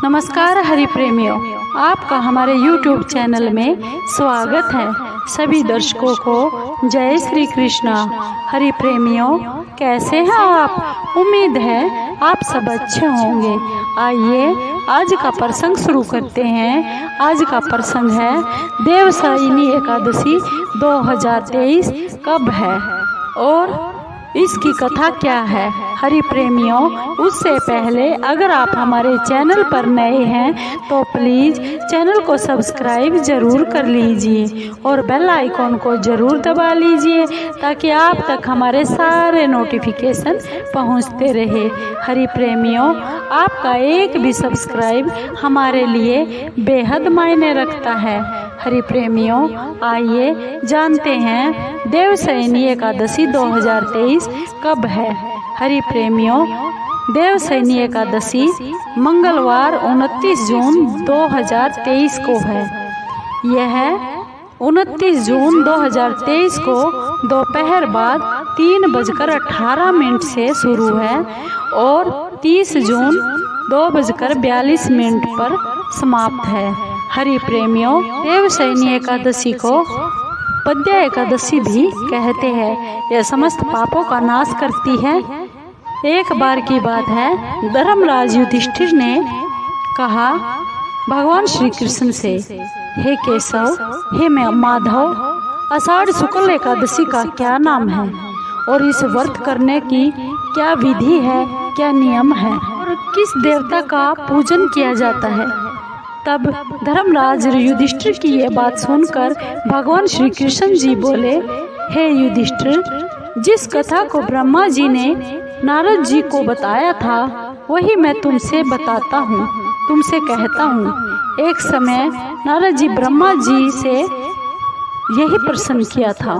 नमस्कार हरि प्रेमियों, आपका हमारे YouTube चैनल में स्वागत है। सभी दर्शकों को जय श्री कृष्णा। हरि प्रेमियों, कैसे हैं आप? उम्मीद है आप सब अच्छे होंगे। आइए आज का प्रसंग शुरू करते हैं। आज का प्रसंग है देवशयनी एकादशी 2023 कब है और इसकी कथा क्या है। हरि प्रेमियों, उससे पहले अगर आप हमारे चैनल पर नए हैं तो प्लीज़ चैनल को सब्सक्राइब ज़रूर कर लीजिए और बेल आइकॉन को ज़रूर दबा लीजिए ताकि आप तक हमारे सारे नोटिफिकेशन पहुंचते रहे। हरि प्रेमियों, आपका एक भी सब्सक्राइब हमारे लिए बेहद मायने रखता है। हरि प्रेमियों, आइए जानते हैं देवशयनी एकादशी 2023 कब है। हरि प्रेमियों, देवशयनी एकादशी मंगलवार 29 जून 2023 को है। यह 29 जून 2023 को दोपहर बाद 3:18 से शुरू है और 30 जून 2:42 पर समाप्त है। हरि प्रेमियों, देवशयनी एकादशी को पद्या एकादशी भी कहते हैं। यह समस्त पापों का नाश करती है। एक बार की बात है, धर्मराज युधिष्ठिर ने कहा भगवान श्री कृष्ण से, हे केशव, हे माधव, आषाढ़ शुक्ल एकादशी का क्या नाम है और इस व्रत करने की क्या विधि है, क्या नियम है और किस देवता का पूजन किया जाता है। तब धर्मराज युधिष्ठिर की ये बात सुनकर भगवान श्री कृष्ण जी बोले, हे युधिष्ठिर, जिस कथा को ब्रह्मा जी ने नारद जी को बताया था वही मैं तुमसे बताता हूँ, तुमसे कहता हूँ। एक समय नारद जी ब्रह्मा जी से यही प्रश्न किया था।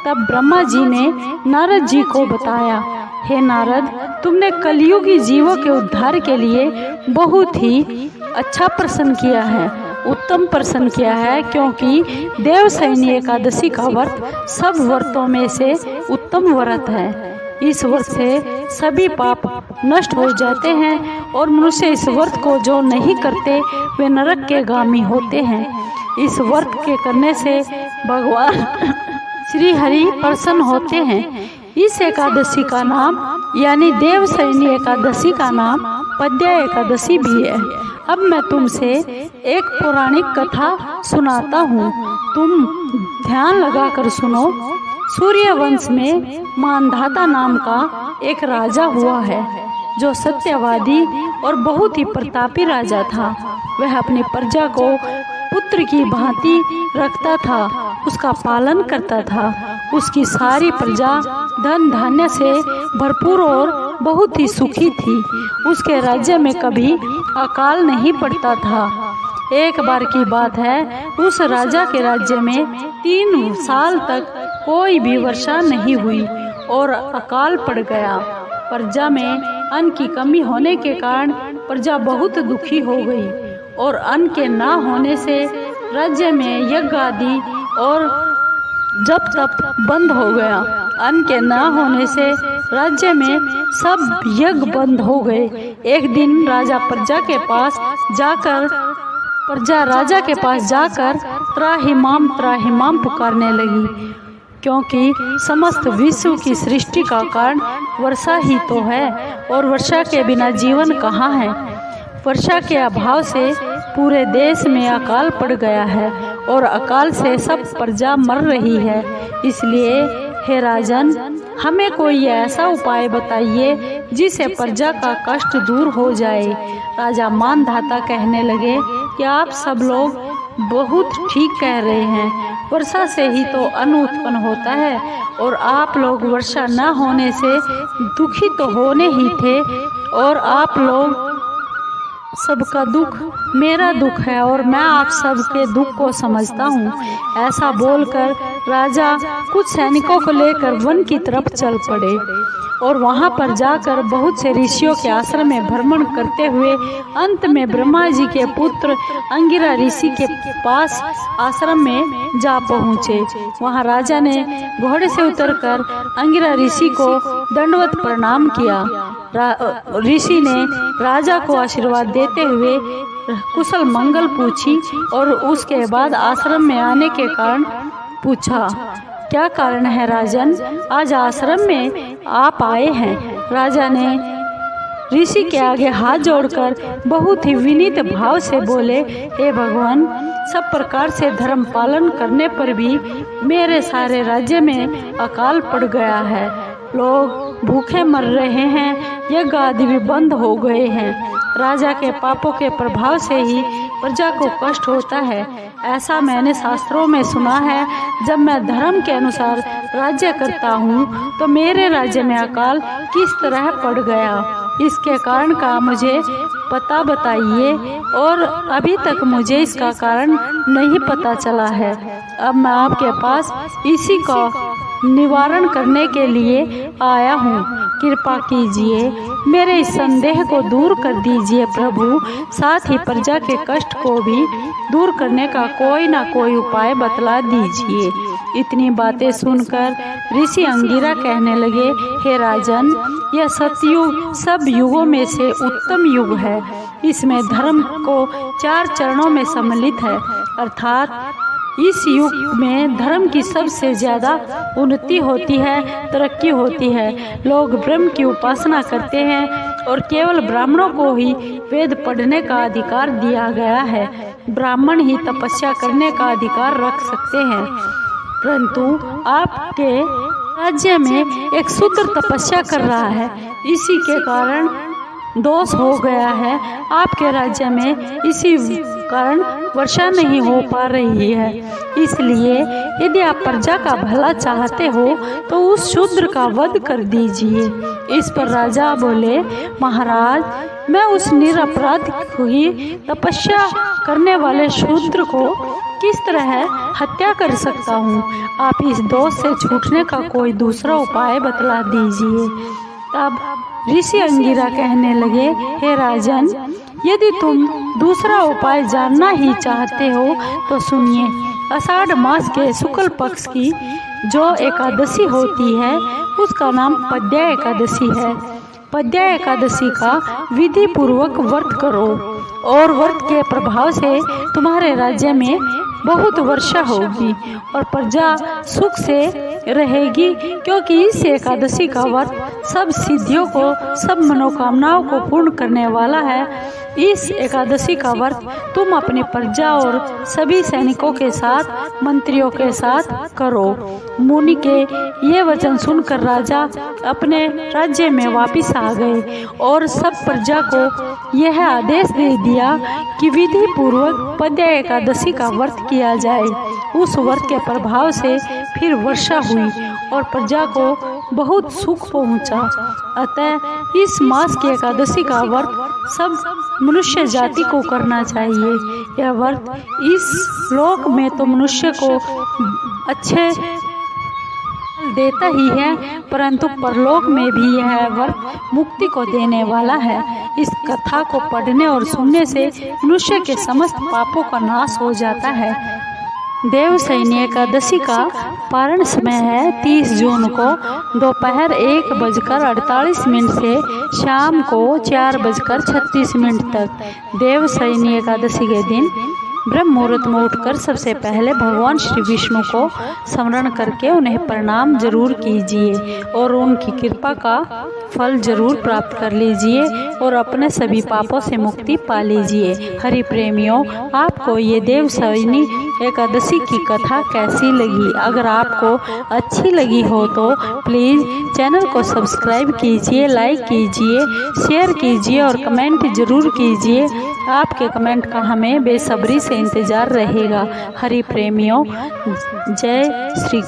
तब ब्रह्मा जी ने नारद जी को बताया, हे नारद, तुमने कलियुगी जीवों के उद्धार के लिए बहुत ही अच्छा प्रश्न किया है, उत्तम प्रश्न किया है, क्योंकि देवशयनी एकादशी का व्रत सब व्रतों में से उत्तम व्रत है। इस व्रत से सभी पाप नष्ट हो जाते हैं और मनुष्य इस व्रत को जो नहीं करते वे नरक के गामी होते हैं। इस व्रत के करने से भगवान श्री हरि प्रसन्न होते हैं। इस एकादशी का नाम यानी देवशयनी एकादशी का नाम पद्या एकादशी भी है। अब मैं तुमसे एक पौराणिक कथा सुनाता हूँ, तुम ध्यान लगाकर सुनो। सूर्य वंश में मानधाता नाम का एक राजा हुआ है जो सत्यवादी और बहुत ही प्रतापी राजा था। वह अपनी प्रजा को पुत्र की भांति रखता था, उसका पालन करता था। उसकी सारी प्रजा धन धान्य से भरपूर और बहुत ही सुखी थी। उसके राज्य में कभी अकाल नहीं पड़ता था। एक बार की बात है, उस राजा के राज्य में 3 साल तक कोई भी वर्षा नहीं हुई और अकाल पड़ गया। प्रजा में अन्न की कमी होने के कारण प्रजा बहुत दुखी हो गई और अन्न के ना होने से राज्य में यज्ञ आदि और जप तप बंद हो गया। अन्न के ना होने से राज्य में सब यज्ञ बंद हो गए। एक दिन राजा प्रजा के पास जाकर त्राहिमाम त्राहिमाम पुकारने लगी, क्योंकि समस्त विश्व की सृष्टि का कारण वर्षा ही तो है और वर्षा के बिना जीवन कहाँ है। वर्षा के अभाव से पूरे देश में अकाल पड़ गया है और अकाल से सब प्रजा मर रही है। इसलिए हे राजन, हमें कोई ऐसा उपाय बताइए जिससे प्रजा का कष्ट दूर हो जाए। राजा मानधाता कहने लगे कि आप सब लोग बहुत ठीक कह रहे हैं। वर्षा से ही तो अन्न उत्पन्न होता है और आप लोग वर्षा न होने से दुखी तो होने ही थे और आप लोग सबका दुख मेरा दुख है और मैं आप सबके दुख को समझता हूँ। ऐसा बोलकर राजा कुछ सैनिकों को लेकर वन की तरफ चल पड़े। और वहाँ पर जाकर बहुत से ऋषियों के आश्रम में भ्रमण करते हुए अंत में ब्रह्मा जी के पुत्र अंगिरा ऋषि के पास आश्रम में जा पहुँचे। वहाँ राजा ने घोड़े से उतरकर अंगिरा ऋषि को दंडवत प्रणाम किया। ऋषि ने राजा को आशीर्वाद देते हुए कुशल मंगल पूछी और उसके बाद आश्रम में आने के कारण पूछा, क्या कारण है राजन, आज आश्रम में आप आए हैं। राजा ने ऋषि के आगे हाथ जोड़कर बहुत ही विनीत भाव से बोले, हे भगवान, सब प्रकार से धर्म पालन करने पर भी मेरे सारे राज्य में अकाल पड़ गया है। लोग भूखे मर रहे हैं, यज्ञ आदि भी बंद हो गए हैं। राजा के पापों के प्रभाव से ही प्रजा को कष्ट होता है, ऐसा मैंने शास्त्रों में सुना है। जब मैं धर्म के अनुसार राज्य करता हूँ तो मेरे राज्य में अकाल किस तरह पड़ गया, इसके कारण का मुझे पता बताइए, और अभी तक मुझे इसका कारण नहीं पता चला है। अब मैं आपके पास इसी का निवारण करने के लिए आया हूँ, कृपा कीजिए, मेरे इस संदेह को दूर कर दीजिए प्रभु। साथ ही प्रजा के कष्ट को भी दूर करने का कोई ना कोई उपाय बतला दीजिए। इतनी बातें सुनकर ऋषि अंगिरा कहने लगे, हे राजन, यह सतयुग सब युगों में से उत्तम युग है। इसमें धर्म को 4 चरणों में सम्मिलित है, अर्थात इस युग में धर्म की सबसे ज्यादा उन्नति होती है, तरक्की होती है। लोग ब्रह्म की उपासना करते हैं और केवल ब्राह्मणों को ही वेद पढ़ने का अधिकार दिया गया है। ब्राह्मण ही तपस्या करने का अधिकार रख सकते हैं, परंतु आपके राज्य में एक शूद्र तपस्या कर रहा है, इसी के कारण दोष हो गया है। आपके राज्य में इसी कारण वर्षा नहीं हो पा रही है। इसलिए यदि आप प्रजा का भला चाहते हो तो उस शूद्र का वध कर दीजिए। इस पर राजा बोले, महाराज, मैं उस निरपराध ही तपस्या करने वाले शूद्र को किस तरह हत्या कर सकता हूँ। आप इस दोष से छूटने का कोई दूसरा उपाय बतला दीजिए। तब ऋषि अंगिरा कहने लगे, हे राजन, यदि तुम दूसरा उपाय जानना ही चाहते हो तो सुनिए। आषाढ़ मास के शुक्ल पक्ष की जो एकादशी होती है उसका नाम पद्या एकादशी है। पद्या एकादशी का विधि पूर्वक व्रत करो और व्रत के प्रभाव से तुम्हारे राज्य में बहुत वर्षा होगी और प्रजा सुख से रहेगी, क्योंकि इस एकादशी का व्रत सब सिद्धियों को, सब मनोकामनाओं को पूर्ण करने वाला है। इस एकादशी का व्रत तुम अपनी प्रजा और सभी सैनिकों के साथ, मंत्रियों के साथ करो। मुनि के ये वचन सुनकर राजा अपने राज्य में वापिस आ गए और सब प्रजा को यह आदेश दे दिया कि विधि पूर्वक पद्या एकादशी का व्रत किया जाए। उस व्रत के प्रभाव से फिर वर्षा हुई और प्रजा को बहुत सुख पहुंचा। अतः इस मास की एकादशी का व्रत सब मनुष्य जाति को करना चाहिए। यह व्रत इस लोक में तो मनुष्य को अच्छे देता ही है, परंतु परलोक में भी यह व्रत मुक्ति को देने वाला है। इस कथा को पढ़ने और सुनने से मनुष्य के समस्त पापों का नाश हो जाता है। देवशयनी एकादशी का पारण समय है 30 जून को दोपहर 1:48 से शाम को 4:36 तक। देवशयनी एकादशी के दिन ब्रह्म मुहूर्त में उठकर सबसे पहले भगवान श्री विष्णु को स्मरण करके उन्हें प्रणाम जरूर कीजिए और उनकी कृपा का फल जरूर प्राप्त कर लीजिए और अपने सभी पापों से मुक्ति पा लीजिए। हरि प्रेमियों, आपको ये देवशयनी एकादशी की कथा कैसी लगी? अगर आपको अच्छी लगी हो तो प्लीज़ चैनल को सब्सक्राइब कीजिए, लाइक कीजिए, शेयर कीजिए और कमेंट जरूर कीजिए। आपके कमेंट का हमें बेसब्री से इंतज़ार रहेगा। हरि प्रेमियों, जय श्री